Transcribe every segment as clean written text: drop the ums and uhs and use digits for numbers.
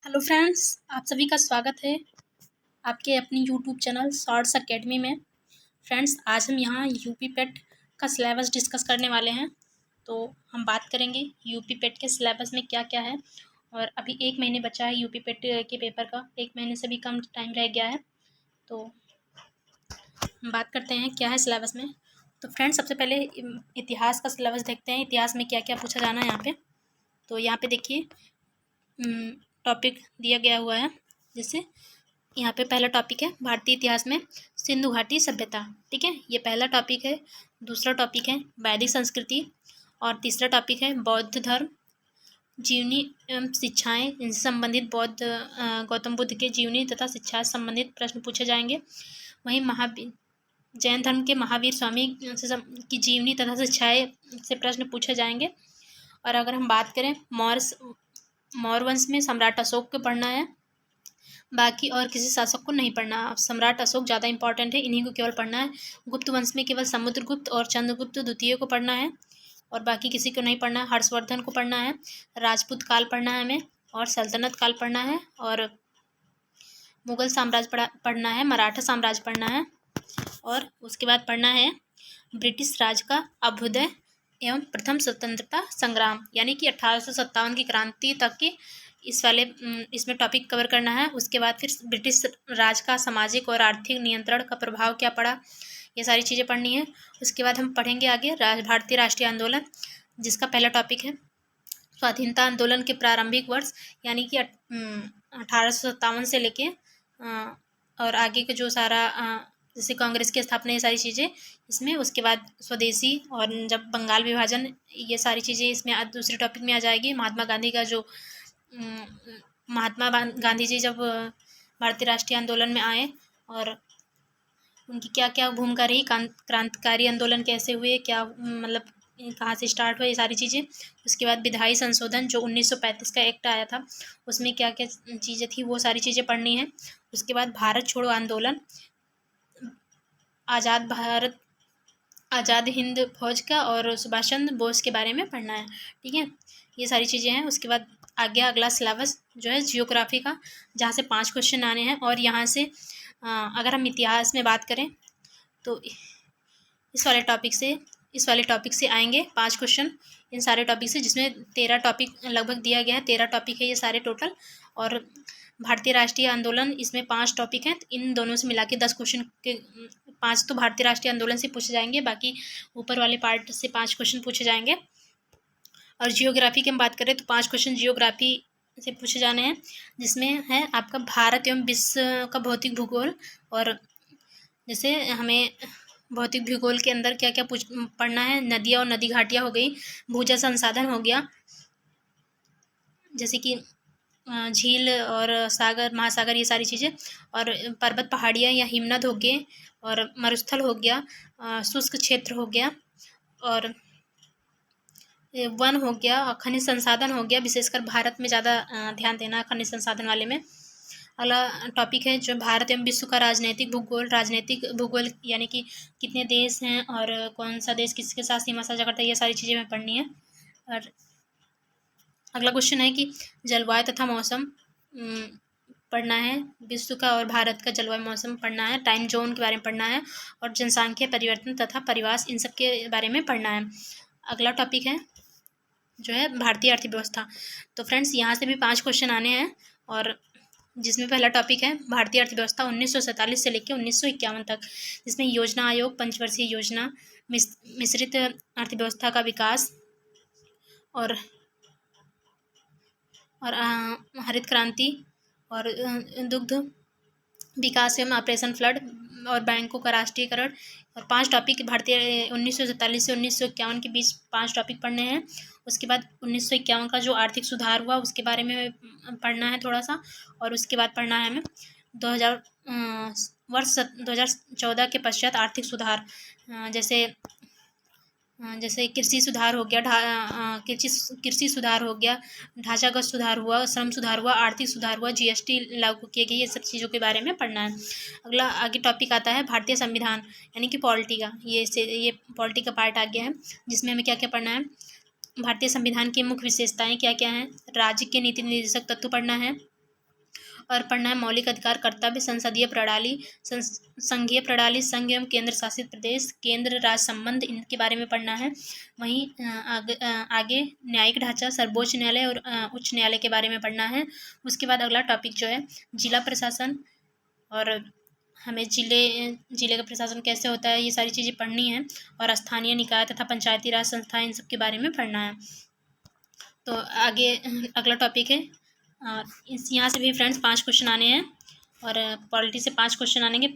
Hello friends, आप सभी का स्वागत है आपके अपनी यूट्यूब चैनल शॉर्ट्स एकेडमी में। फ्रेंड्स, आज हम यहाँ यूपी पेट का सिलेबस डिस्कस करने वाले हैं। तो हम बात करेंगे यूपी पेट के सिलेबस में क्या क्या है। और अभी 1 महीने बचा है यूपी पेट के पेपर का, 1 महीने से भी कम टाइम रह गया है। तो हम बात करते हैं क्या है सिलेबस में। तो फ्रेंड्स, सबसे पहले इतिहास का सिलेबस देखते हैं, इतिहास में क्या क्या पूछा जाना है यहाँ पे। तो यहाँ पे देखिए टॉपिक दिया गया हुआ है। जैसे यहाँ पे पहला टॉपिक है भारतीय इतिहास में सिंधु घाटी सभ्यता। ठीक है, ये पहला टॉपिक है। दूसरा टॉपिक है वैदिक संस्कृति। और तीसरा टॉपिक है बौद्ध धर्म, जीवनी एवं शिक्षाएं, इनसे संबंधित बौद्ध गौतम बुद्ध के जीवनी तथा शिक्षा से संबंधित प्रश्न पूछे जाएंगे। वहीं महावीर जैन धर्म के महावीर स्वामी की जीवनी तथा शिक्षाएं से प्रश्न पूछे जाएंगे। और अगर हम बात करें मौर्य वंश में सम्राट अशोक को पढ़ना है, बाकी और किसी शासक को नहीं पढ़ना। सम्राट अशोक ज़्यादा इंपॉर्टेंट है, इन्हीं को केवल पढ़ना है। गुप्त वंश में केवल समुद्रगुप्त और चंद्रगुप्त द्वितीय को पढ़ना है, और बाकी किसी को नहीं पढ़ना है। हर्षवर्धन को पढ़ना है, राजपूत काल पढ़ना है हमें, और सल्तनत काल पढ़ना है, और मुगल साम्राज्य पढ़ना है, मराठा साम्राज्य पढ़ना है, और उसके बाद पढ़ना है ब्रिटिश राज का अभ्युदय एवं प्रथम स्वतंत्रता संग्राम, यानी कि 1857 की क्रांति तक की इसमें टॉपिक कवर करना है। उसके बाद फिर ब्रिटिश राज का सामाजिक और आर्थिक नियंत्रण का प्रभाव क्या पड़ा, ये सारी चीज़ें पढ़नी है। उसके बाद हम पढ़ेंगे आगे भारतीय राष्ट्रीय आंदोलन, जिसका पहला टॉपिक है स्वाधीनता आंदोलन के प्रारंभिक वर्ष, यानी कि 1857 से लेके और आगे का जो सारा जैसे कांग्रेस की स्थापना, ये सारी चीज़ें इसमें। उसके बाद स्वदेशी और जब बंगाल विभाजन, ये सारी चीज़ें इसमें दूसरे टॉपिक में आ जाएगी। महात्मा गांधी का जो महात्मा गांधी जी जब भारतीय राष्ट्रीय आंदोलन में आए और उनकी क्या क्या भूमिका रही, क्रांतिकारी आंदोलन कैसे हुए, क्या मतलब कहाँ से स्टार्ट हुआ, ये सारी चीज़ें। उसके बाद विधायी संशोधन जो 1935 का एक्ट आया था, उसमें क्या क्या चीज़ें थी, वो सारी चीज़ें पढ़नी है। उसके बाद भारत छोड़ो आंदोलन, आज़ाद हिंद फौज का और सुभाष चंद्र बोस के बारे में पढ़ना है। ठीक है, ये सारी चीज़ें हैं। उसके बाद आगे अगला सिलेबस जो है जियोग्राफी का, जहाँ से 5 क्वेश्चन आने हैं। और यहाँ से अगर हम इतिहास में बात करें तो इस वाले टॉपिक से आएंगे 5 क्वेश्चन, इन सारे टॉपिक से, जिसमें 13 टॉपिक लगभग दिया गया है। 13 टॉपिक है ये सारे टोटल। और भारतीय राष्ट्रीय आंदोलन, इसमें 5 टॉपिक हैं, इन दोनों से मिला के 10 क्वेश्चन के 5 तो भारतीय राष्ट्रीय आंदोलन से पूछे जाएंगे, बाकी ऊपर वाले पार्ट से 5 क्वेश्चन पूछे जाएंगे। और जियोग्राफी की हम बात करें तो 5 क्वेश्चन जियोग्राफी से पूछे जाने हैं, जिसमें है आपका भारत एवं विश्व का भौतिक भूगोल। और जैसे हमें भौतिक भूगोल के अंदर क्या क्या पढ़ना है, नदियाँ और नदी घाटियाँ हो गई, भूजल संसाधन हो गया, जैसे कि झील और सागर महासागर, ये सारी चीज़ें। और पर्वत पहाड़ियाँ या हिमनद हो गए, और मरुस्थल हो गया, शुष्क क्षेत्र हो गया, और वन हो गया, खनिज संसाधन हो गया। विशेषकर भारत में ज़्यादा ध्यान देना खनिज संसाधन वाले में। अगला टॉपिक है जो भारत एवं विश्व का राजनीतिक भूगोल, यानी कि कितने देश हैं और कौन सा देश किसके साथ सीमा साझा करता है, ये सारी चीज़ें हमें पढ़नी है। और अगला क्वेश्चन है कि जलवायु तथा मौसम पढ़ना है, विश्व का और भारत का जलवायु मौसम पढ़ना है, टाइम जोन के बारे में पढ़ना है, और जनसांख्यिकीय परिवर्तन तथा परिवास, इन सब के बारे में पढ़ना है। अगला टॉपिक है जो है भारतीय अर्थव्यवस्था। तो फ्रेंड्स, यहाँ से भी 5 क्वेश्चन आने हैं, और जिसमें पहला टॉपिक है भारतीय अर्थव्यवस्था 1947 से लेकर 1951 तक, जिसमें योजना आयोग, पंचवर्षीय योजना, मिश्रित अर्थव्यवस्था का विकास, और हरित क्रांति, और दुग्ध विकास एवं ऑपरेशन फ्लड, और बैंकों का राष्ट्रीयकरण। और 5 टॉपिक भारतीय 1947 से 1951 के बीच 5 टॉपिक पढ़ने हैं। उसके बाद 1951 का जो आर्थिक सुधार हुआ उसके बारे में पढ़ना है थोड़ा सा। और उसके बाद पढ़ना है हमें 2014 के पश्चात आर्थिक सुधार, जैसे कृषि सुधार हो गया, कृषि सुधार हो गया, ढांचागत सुधार हुआ, श्रम सुधार हुआ, आर्थिक सुधार हुआ, जीएसटी लागू किए गए, ये सब चीज़ों के बारे में पढ़ना है। अगला आगे टॉपिक आता है भारतीय संविधान, यानी कि पॉलिटी का। ये पॉलिटी का पार्ट आ गया है, जिसमें हमें क्या क्या पढ़ना है। भारतीय संविधान की मुख्य विशेषताएं क्या क्या हैं, राज्य के नीति निर्देशक तत्व पढ़ना है, और पढ़ना है मौलिक अधिकार, कर्तव्य, संसदीय प्रणाली, संघीय प्रणाली, संघ एवं केंद्र शासित प्रदेश, केंद्र राज्य संबंध, इनके बारे में पढ़ना है। वहीं आगे न्यायिक ढांचा, सर्वोच्च न्यायालय और उच्च न्यायालय के बारे में पढ़ना है। उसके बाद अगला टॉपिक जो है जिला प्रशासन, और हमें जिले का प्रशासन कैसे होता है, ये सारी चीज़ें पढ़नी है। और स्थानीय निकाय तथा पंचायती राज संस्थाएं, इन सब के बारे में पढ़ना है। तो आगे अगला टॉपिक है इस यहाँ से भी फ्रेंड्स 5 क्वेश्चन आने हैं, और पॉलिटी से 5 क्वेश्चन आएंगे,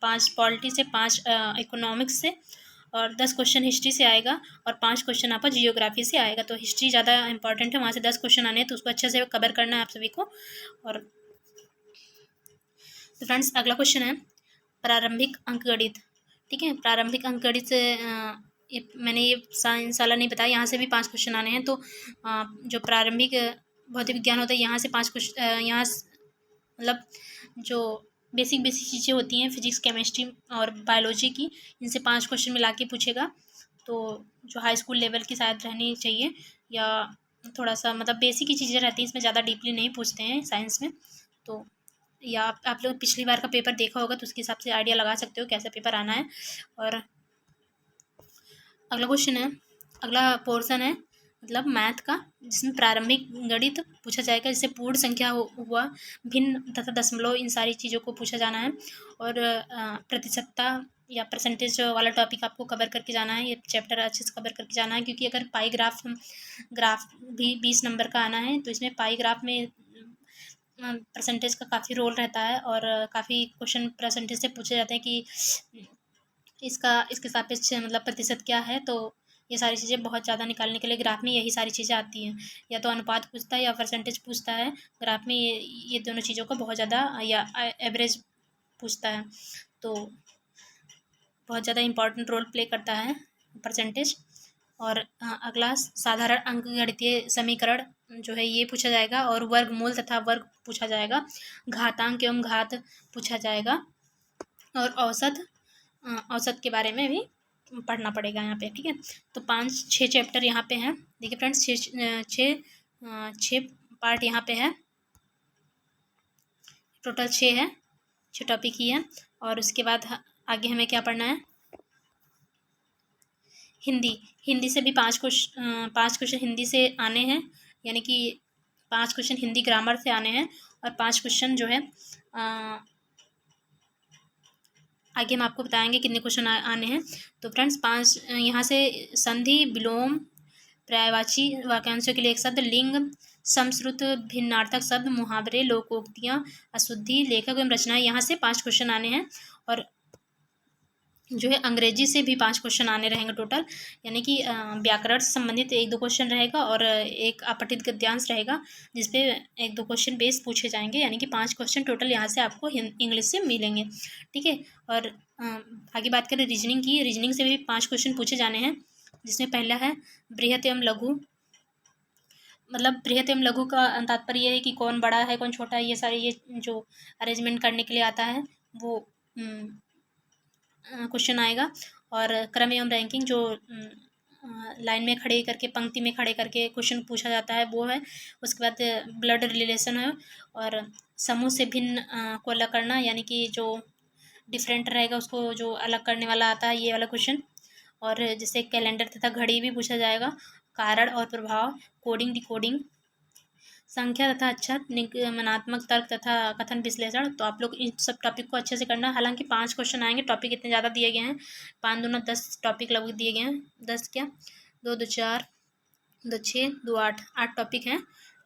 5 पॉलिटी से, 5 इकोनॉमिक्स से, और 10 क्वेश्चन हिस्ट्री से आएगा, और 5 क्वेश्चन आपका जियोग्राफी से आएगा। तो हिस्ट्री ज़्यादा इंपॉर्टेंट है, वहाँ से 10 क्वेश्चन आने हैं, तो उसको अच्छे से कवर करना है आप सभी को। और तो फ्रेंड्स अगला क्वेश्चन है प्रारंभिक अंकगणित। ठीक है, प्रारंभिक अंकगणित से मैंने ये इंशाल्लाह नहीं बताया, यहाँ से भी 5 क्वेश्चन आने हैं। तो जो प्रारंभिक भौतिक विज्ञान होता है, यहाँ से 5 क्वेश्चन, यहाँ मतलब जो बेसिक चीज़ें होती हैं फिजिक्स, केमिस्ट्री और बायोलॉजी की, इनसे 5 क्वेश्चन मिला के पूछेगा। तो जो हाई स्कूल लेवल की शायद रहनी चाहिए, या थोड़ा सा मतलब बेसिक ही चीज़ें रहती हैं, इसमें ज़्यादा डीपली नहीं पूछते हैं साइंस में। तो या आप लोग पिछली बार का पेपर देखा होगा, तो उसके हिसाब से आइडिया लगा सकते हो कैसा पेपर आना है। और अगला क्वेश्चन है, अगला पोर्शन है मतलब मैथ का, जिसमें प्रारंभिक गणित पूछा जाएगा, जिससे पूर्ण संख्या हुआ, भिन्न तथा दशमलव, इन सारी चीज़ों को पूछा जाना है। और प्रतिशतता या परसेंटेज वाला टॉपिक आपको कवर करके जाना है, ये चैप्टर अच्छे से कवर करके जाना है। क्योंकि अगर पाई ग्राफ भी 20 नंबर का आना है, तो इसमें पाई ग्राफ में परसेंटेज का काफ़ी रोल रहता है, और काफ़ी क्वेश्चन परसेंटेज से पूछे जाते हैं कि इसके सापेक्ष मतलब प्रतिशत क्या है। तो ये सारी चीज़ें बहुत ज़्यादा निकालने के लिए ग्राफ में यही सारी चीज़ें आती हैं, या तो अनुपात पूछता है या परसेंटेज पूछता है। ग्राफ में ये दोनों चीज़ों का बहुत ज़्यादा, या एवरेज पूछता है। तो बहुत ज़्यादा इम्पॉर्टेंट रोल प्ले करता है परसेंटेज। और अगला साधारण अंकगणितीय समीकरण जो है ये पूछा जाएगा, और वर्गमूल तथा वर्ग पूछा जाएगा, घातांक एवं घात पूछा जाएगा, और औसत के बारे में भी पढ़ना पड़ेगा यहाँ पे। ठीक है, तो 5-6 चैप्टर यहाँ पे हैं। देखिए फ्रेंड्स, छः पार्ट यहाँ पे है, टोटल 6 है, 6 टॉपिक ही है। और उसके बाद आगे हमें क्या पढ़ना है, हिंदी से भी 5 क्वेश्चन हिंदी से आने हैं, यानी कि 5 क्वेश्चन हिंदी ग्रामर से आने हैं, और 5 क्वेश्चन जो है आगे हम आपको बताएंगे कितने क्वेश्चन आने हैं। तो फ्रेंड्स 5 यहाँ से संधि, विलोम, पर्यायवाची वाक्यांशों के लिए एक शब्द, लिंग, समश्रुत भिन्नार्थक शब्द, मुहावरे, लोकोक्तियाँ, अशुद्धि, लेखक एवं रचनाएं, यहाँ से 5 क्वेश्चन आने हैं। और जो है अंग्रेजी से भी 5 क्वेश्चन आने रहेंगे टोटल, यानी कि व्याकरण से संबंधित 1-2 क्वेश्चन रहेगा, और एक अपठित गद्यांश रहेगा, जिसपे 1-2 क्वेश्चन बेस पूछे जाएंगे, यानी कि 5 क्वेश्चन टोटल यहाँ से आपको इंग्लिश से मिलेंगे। ठीक है, और आगे बात करें रीजनिंग की, रीजनिंग से भी 5 क्वेश्चन पूछे जाने हैं, जिसमें पहला है बृहत एवं लघु। मतलब बृहत एवं लघु का तात्पर्य ये है कि कौन बड़ा है कौन छोटा है, ये सारी ये जो अरेंजमेंट करने के लिए आता है वो क्वेश्चन आएगा। और क्रम एवं रैंकिंग, जो लाइन में खड़े करके, पंक्ति में खड़े करके क्वेश्चन पूछा जाता है, वो है। उसके बाद ब्लड रिलेशन है, और समूह से भिन्न को अलग करना, यानी कि जो डिफरेंट रहेगा उसको जो अलग करने वाला आता है, ये वाला क्वेश्चन। और जैसे कैलेंडर तथा घड़ी भी पूछा जाएगा, कारण और प्रभाव, कोडिंग डिकोडिंग, संख्या तथा अक्षर, निगमनात्मक तर्क तथा कथन विश्लेषण। तो आप लोग इन सब टॉपिक को अच्छे से करना। हालांकि 5 क्वेश्चन आएंगे, टॉपिक इतने ज़्यादा दिए गए हैं, 5 दूना 10 टॉपिक लगभग दिए गए हैं। 10 क्या, 2 2 4 2 6 2 8 टॉपिक हैं।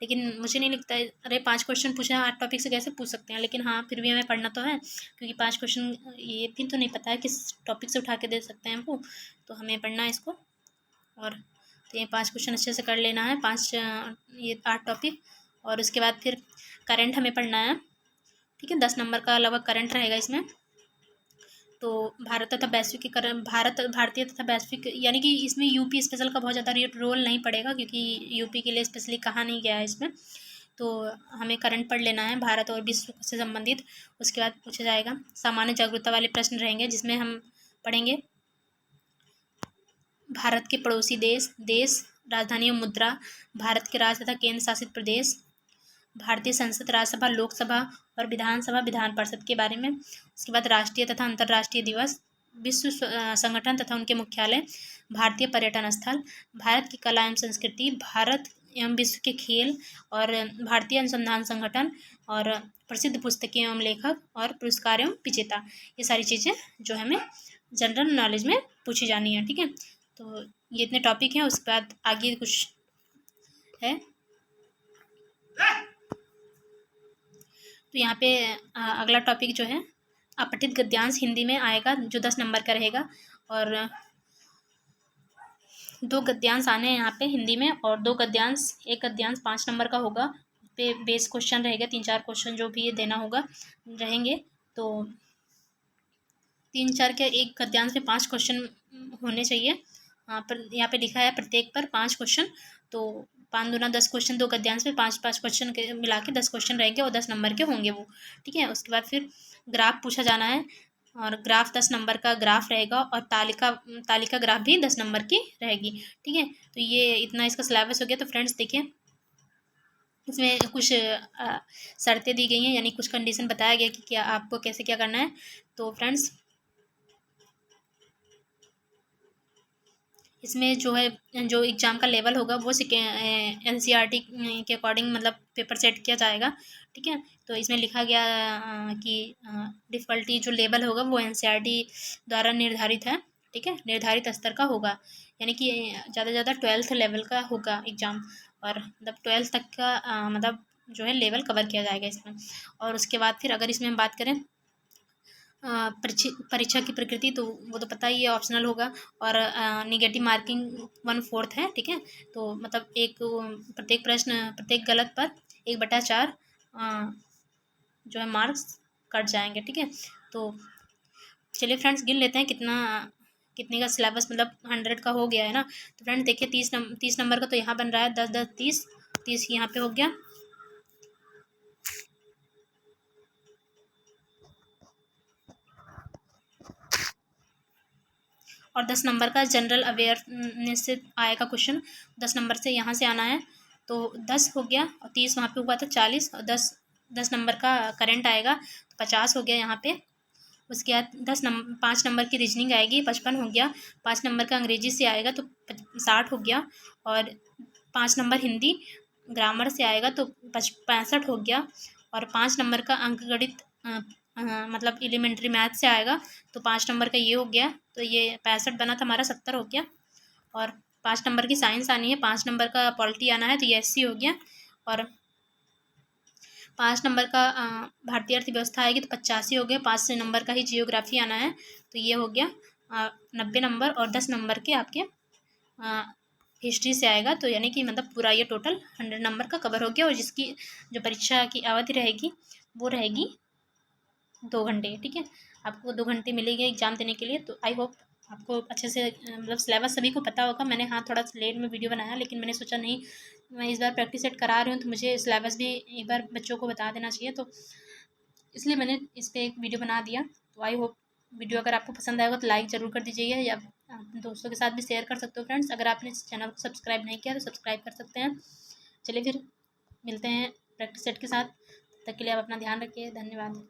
लेकिन मुझे नहीं लगता है, अरे 5 क्वेश्चन पूछे हैं, 8 टॉपिक से कैसे पूछ सकते हैं। लेकिन हाँ, फिर भी हमें पढ़ना तो है, क्योंकि 5 क्वेश्चन ये भी तो नहीं पता है किस टॉपिक से उठा के दे सकते हैं हमको, तो हमें पढ़ना है इसको। और तो ये 5 क्वेश्चन अच्छे से कर लेना है, 5 ये 8 टॉपिक। और उसके बाद फिर करंट हमें पढ़ना है। ठीक है, 10 नंबर का लगभग करंट रहेगा इसमें। तो भारत तथा वैश्विक भारतीय तथा वैश्विक, यानी कि इसमें यूपी स्पेशल का बहुत ज़्यादा रोल नहीं पड़ेगा, क्योंकि यूपी के लिए स्पेशली कहा नहीं गया है इसमें। तो हमें करंट पढ़ लेना है भारत और विश्व से संबंधित। उसके बाद पूछा जाएगा सामान्य जागरूकता वाले प्रश्न रहेंगे, जिसमें हम पढ़ेंगे भारत के पड़ोसी देश, राजधानी और मुद्रा, भारत के राज्य तथा केंद्र शासित प्रदेश, भारतीय संसद, राज्यसभा, लोकसभा और विधानसभा, विधान परिषद के बारे में। उसके बाद राष्ट्रीय तथा अंतर्राष्ट्रीय दिवस, विश्व संगठन तथा उनके मुख्यालय, भारतीय पर्यटन स्थल, भारत की कला एवं संस्कृति, भारत एवं विश्व के खेल और भारतीय अनुसंधान संगठन और प्रसिद्ध पुस्तकें एवं लेखक और पुरस्कार एवं विजेता। ये सारी चीज़ें जो हमें जनरल नॉलेज में पूछी जानी है। ठीक है, तो ये इतने टॉपिक हैं। उसके बाद आगे कुछ है तो यहाँ पे अगला टॉपिक जो है अपठित गद्यांश हिंदी में आएगा, जो 10 नंबर का रहेगा। और 2 गद्यांश आने हैं यहाँ पे हिंदी में, और 2 गद्यांश, एक गद्यांश 5 नंबर का होगा। उस पे बेस क्वेश्चन रहेगा, 3-4 क्वेश्चन जो भी ये देना होगा रहेंगे। तो 3-4 के एक गद्यांश में 5 क्वेश्चन होने चाहिए। पर यहाँ पे लिखा है प्रत्येक पर 5 क्वेश्चन, तो 5 दूना 10 क्वेश्चन, 2 गद्यांश में 5-5 क्वेश्चन के मिला के 10 क्वेश्चन रहेंगे और 10 नंबर के होंगे वो। ठीक है, उसके बाद फिर ग्राफ पूछा जाना है, और ग्राफ 10 नंबर का ग्राफ रहेगा, और तालिका ग्राफ भी 10 नंबर की रहेगी। ठीक है, तो ये इतना इसका सिलेबस हो गया। तो फ्रेंड्स देखिए, इसमें कुछ शर्तें दी गई हैं, यानी कुछ कंडीशन बताया गया कि क्या आपको कैसे क्या करना है। तो फ्रेंड्स इसमें जो है, जो एग्ज़ाम का लेवल होगा वो NCERT के अकॉर्डिंग मतलब पेपर सेट किया जाएगा। ठीक है, तो इसमें लिखा गया कि डिफ़िकल्टी जो लेवल होगा वो NCERT द्वारा निर्धारित है। ठीक है, निर्धारित स्तर का होगा, यानी कि ज़्यादा से ज़्यादा 12th लेवल का होगा एग्ज़ाम, और मतलब 12th तक का मतलब जो है लेवल कवर किया जाएगा इसमें। और उसके बाद फिर अगर इसमें हम बात करें परीक्षा की प्रकृति, तो वो तो पता ही है, ऑप्शनल होगा, और निगेटिव मार्किंग 1/4 है। ठीक है, तो मतलब प्रत्येक प्रश्न, प्रत्येक गलत पर 1/4 जो है मार्क्स कट जाएंगे। ठीक है, तो चलिए फ्रेंड्स गिन लेते हैं कितने का सिलेबस मतलब 100 का हो गया है ना। तो फ्रेंड्स देखिए 30 नंबर का तो यहाँ बन रहा है 10-10 30 यहाँ पे हो गया, और 10 नंबर का जनरल अवेयरनेस से आएगा क्वेश्चन, 10 नंबर से यहाँ से आना है। तो 10 हो गया, और 30 वहाँ पे हुआ था 40, और 10 नंबर का करंट आएगा तो 50 हो गया यहाँ पे। उसके बाद 5 नंबर की रीजनिंग आएगी, 55 हो गया। 5 नंबर का अंग्रेजी से आएगा तो 60 हो गया, और 5 नंबर हिंदी ग्रामर से आएगा तो 65 हो गया, और 5 नंबर का अंकगणित मतलब एलिमेंट्री मैथ से आएगा तो 5 नंबर का ये हो गया, तो ये 65 बना था हमारा, 70 हो गया। और 5 नंबर की साइंस आनी है, 5 नंबर का पॉलिटी आना है तो ये 80 हो गया, और 5 नंबर का भारतीय अर्थव्यवस्था आएगी तो 85 हो गया। 5 नंबर का ही जियोग्राफी आना है तो ये हो गया 90 नंबर, और 10 नंबर के आपके हिस्ट्री से आएगा, तो यानी कि मतलब पूरा ये टोटल 100 नंबर का कवर हो गया। और जिसकी जो परीक्षा की अवधि रहेगी वो रहेगी 2 घंटे। ठीक है, आपको 2 घंटे मिलेंगे एग्ज़ाम देने के लिए। तो आई होप आपको अच्छे से मतलब सिलेबस सभी को पता होगा। मैंने थोड़ा लेट में वीडियो बनाया, लेकिन मैंने सोचा नहीं, मैं इस बार प्रैक्टिस सेट करा रही हूँ तो मुझे सिलेबस भी एक बार बच्चों को बता देना चाहिए, तो इसलिए मैंने इस पर एक वीडियो बना दिया। तो आई होप वीडियो अगर आपको पसंद आएगा तो लाइक ज़रूर कर दीजिएगा, या अपने दोस्तों के साथ भी शेयर कर सकते हो फ्रेंड्स। अगर आपने इस चैनल को सब्सक्राइब नहीं किया तो सब्सक्राइब कर सकते हैं। चलिए फिर मिलते हैं प्रैक्टिस सेट के साथ, तब तक के लिए आप अपना ध्यान रखिए। धन्यवाद।